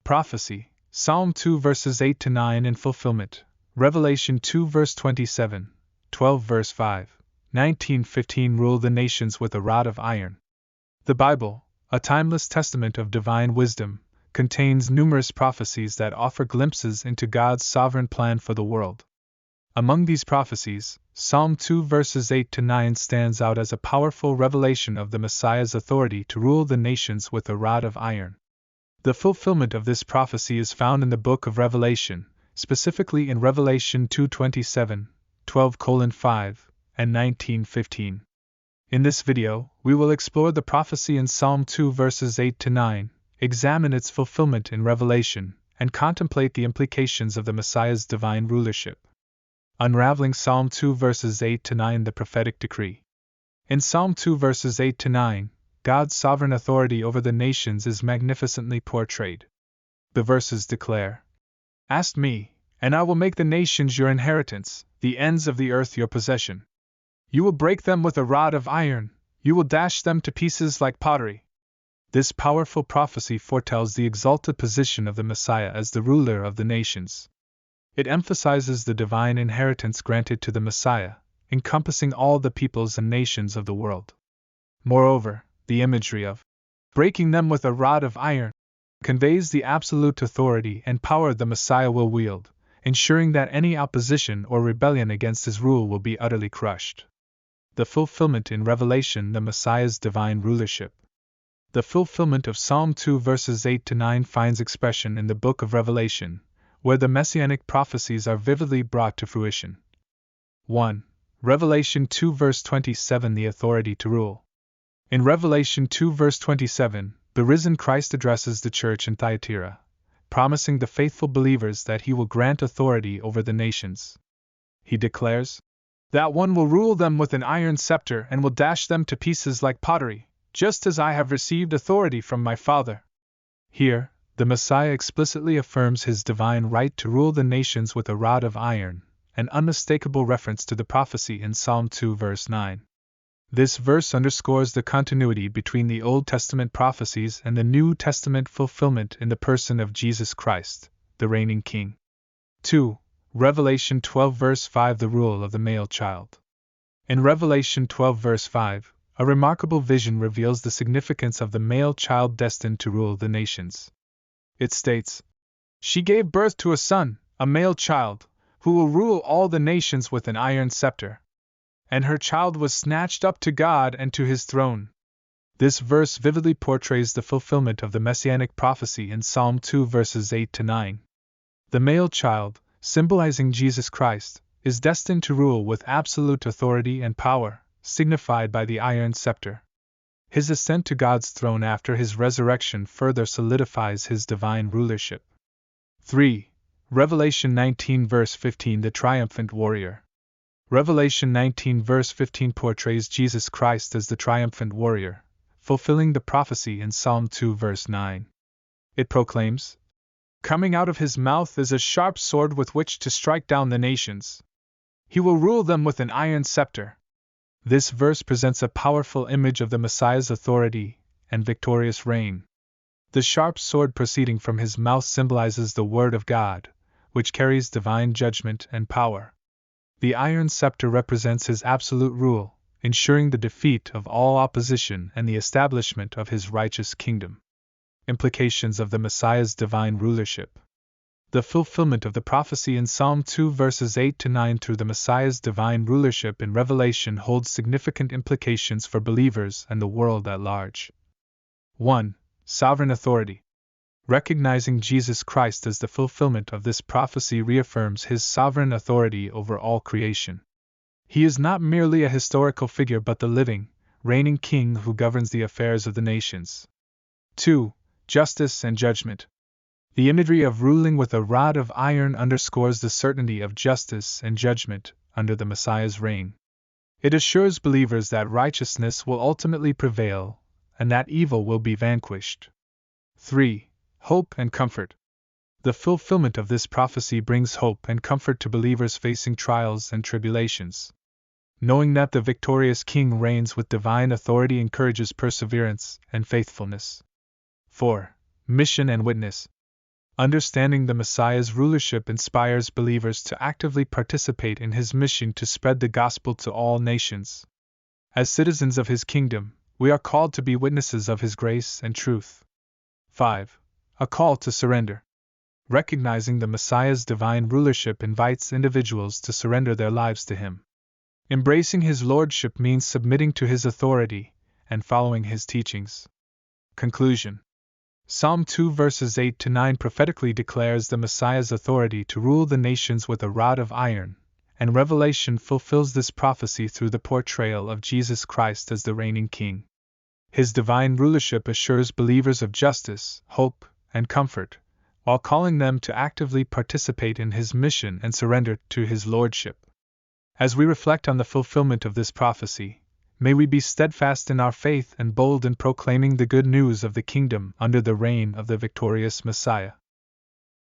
Prophecy, Psalm 2 verses 8 to 9 in fulfillment, Revelation 2 verse 27, 12 verse 5, 19:15 rule the nations with a rod of iron. The Bible, a timeless testament of divine wisdom, contains numerous prophecies that offer glimpses into God's sovereign plan for the world. Among these prophecies, Psalm 2 verses 8 to 9 stands out as a powerful revelation of the Messiah's authority to rule the nations with a rod of iron. The fulfillment of this prophecy is found in the book of Revelation, specifically in Revelation 2:27, 12:5, and 19:15. In this video, we will explore the prophecy in Psalm 2 verses 8 to 9, examine its fulfillment in Revelation, and contemplate the implications of the Messiah's divine rulership. Unraveling Psalm 2 verses 8 to 9, the prophetic decree. In Psalm 2 verses 8 to 9, God's sovereign authority over the nations is magnificently portrayed. The verses declare, "Ask me, and I will make the nations your inheritance, the ends of the earth your possession. You will break them with a rod of iron, you will dash them to pieces like pottery." This powerful prophecy foretells the exalted position of the Messiah as the ruler of the nations. It emphasizes the divine inheritance granted to the Messiah, encompassing all the peoples and nations of the world. Moreover, the imagery of breaking them with a rod of iron conveys the absolute authority and power the Messiah will wield, ensuring that any opposition or rebellion against his rule will be utterly crushed. The fulfillment in Revelation, the Messiah's divine rulership. The fulfillment of Psalm 2 verses 8 to 9 finds expression in the book of Revelation, where the Messianic prophecies are vividly brought to fruition. 1. Revelation 2 verse 27, the authority to rule. In Revelation 2 verse 27, the risen Christ addresses the church in Thyatira, promising the faithful believers that he will grant authority over the nations. He declares, "That one will rule them with an iron scepter and will dash them to pieces like pottery, just as I have received authority from my Father." Here, the Messiah explicitly affirms his divine right to rule the nations with a rod of iron, an unmistakable reference to the prophecy in Psalm 2 verse 9. This verse underscores the continuity between the Old Testament prophecies and the New Testament fulfillment in the person of Jesus Christ, the reigning King. 2. Revelation 12 verse 5, the rule of the male child. In Revelation 12 verse 5, a remarkable vision reveals the significance of the male child destined to rule the nations. It states, "She gave birth to a son, a male child, who will rule all the nations with an iron scepter. And her child was snatched up to God and to his throne." This verse vividly portrays the fulfillment of the Messianic prophecy in Psalm 2 verses 8 to 9. The male child, symbolizing Jesus Christ, is destined to rule with absolute authority and power, signified by the iron scepter. His ascent to God's throne after his resurrection further solidifies his divine rulership. 3. Revelation 19 verse 15, the triumphant warrior. Revelation 19 verse 15 portrays Jesus Christ as the triumphant warrior, fulfilling the prophecy in Psalm 2 verse 9. It proclaims, "Coming out of his mouth is a sharp sword with which to strike down the nations. He will rule them with an iron scepter." This verse presents a powerful image of the Messiah's authority and victorious reign. The sharp sword proceeding from his mouth symbolizes the Word of God, which carries divine judgment and power. The iron scepter represents his absolute rule, ensuring the defeat of all opposition and the establishment of his righteous kingdom. Implications of the Messiah's divine rulership. The fulfillment of the prophecy in Psalm 2 verses 8 to 9 through the Messiah's divine rulership in Revelation holds significant implications for believers and the world at large. 1. Sovereign authority. Recognizing Jesus Christ as the fulfillment of this prophecy reaffirms his sovereign authority over all creation. He is not merely a historical figure but the living, reigning King who governs the affairs of the nations. 2. Justice and judgment. The imagery of ruling with a rod of iron underscores the certainty of justice and judgment under the Messiah's reign. It assures believers that righteousness will ultimately prevail and that evil will be vanquished. 3. Hope and comfort. The fulfillment of this prophecy brings hope and comfort to believers facing trials and tribulations. Knowing that the victorious King reigns with divine authority encourages perseverance and faithfulness. 4. Mission and witness. Understanding the Messiah's rulership inspires believers to actively participate in his mission to spread the gospel to all nations. As citizens of his kingdom, we are called to be witnesses of his grace and truth. 5. A call to surrender. Recognizing the Messiah's divine rulership invites individuals to surrender their lives to him. Embracing his lordship means submitting to his authority and following his teachings. Conclusion. Psalm 2 verses 8 to 9 prophetically declares the Messiah's authority to rule the nations with a rod of iron, and Revelation fulfills this prophecy through the portrayal of Jesus Christ as the reigning King. His divine rulership assures believers of justice, hope, and comfort, while calling them to actively participate in his mission and surrender to his lordship. As we reflect on the fulfillment of this prophecy, may we be steadfast in our faith and bold in proclaiming the good news of the kingdom under the reign of the victorious Messiah.